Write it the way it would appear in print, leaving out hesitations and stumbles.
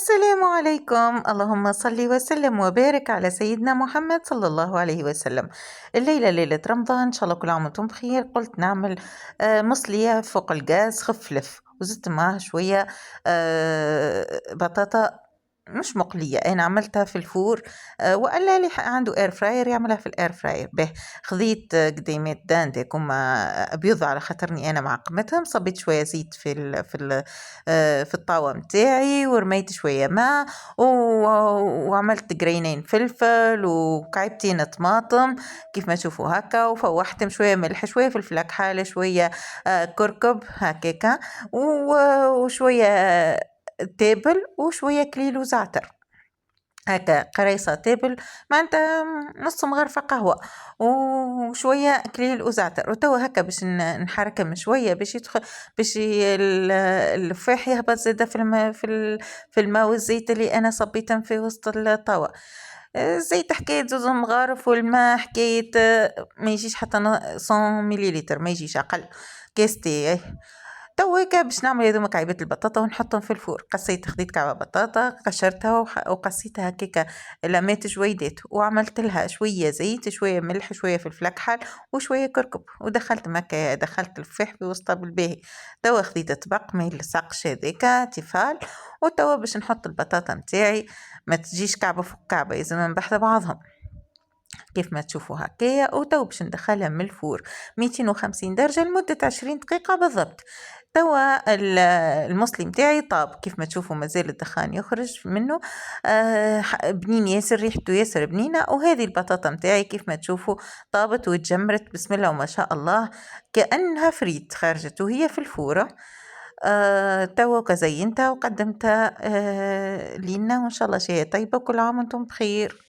السلام عليكم. اللهم صل وسلم وبارك على سيدنا محمد صلى الله عليه وسلم. الليلة ليلة رمضان، إن شاء الله كل عام وانتم بخير. قلت نعمل مصلية فوق الغاز خفلف، وزدت معاه شوية بطاطا مش مقلية، أنا عملتها في الفور. وقال لي عنده اير فراير يعملها في الاير فراير به. خذيت قديمات داندك هما أبيض على خاطرني أنا معقمتهم. صبيت شوية زيت في الطاوة متاعي، ورميت شوية ماء وعملت جرينين فلفل وكعبتين طماطم كيف ما تشوفوا هكا، وفوحتهم شوية ملح شوية فلفل كحال شوية كركب هكاكا، وشوية تابل وشوية كليل وزعتر هكا قريصة تابل معناتها نص مغرفة قهوة وشوية كليل وزعتر، وتوا هكا باش نحركهم شوية باش يدخل باش الفاح يهبط زادا في الماء والزيت اللي أنا صبيتهم في وسط الطاوة. الزيت حكاية 2 مغارف، والماء حكاية ما يجيش حتى 100 مليلتر، ما يجيش أقل كاستي. تو هيك باش نعمل هذوما كعيبات البطاطا ونحطهم في الفور. خديت كعبة بطاطا قشرتها وقصيتها هكاكا لمات جويدات، وعملت لها شوية زيت شوية ملح شوية فلفل كحل وشوية كركب، ودخلت مكة دخلت الفحم في وسطها بالباهي. توا خديت طبق ما يلصقش هذاكا تيفال، وتوا باش نحط البطاطا متاعي. ما تجيش كعبة فوق كعبة، لازم من بحذا بعضهم كيف ما تشوفوا هكايا. وتو باش ندخلها من الفور 250 درجة لمدة 20 دقيقة بالضبط. توا المصلي متاعي طاب كيف ما تشوفوا، مازال الدخان يخرج منه. بنين ياسر، ريحته ياسر بنينة. وهذه البطاطا متاعي كيف ما تشوفوا طابت وتجمرت بسم الله وما شاء الله، كأنها فريت خرجت وهي في الفورة. توا زينتها وقدمتها لينا، وإن شاء الله شيء طيبة. كل عام وانتم بخير.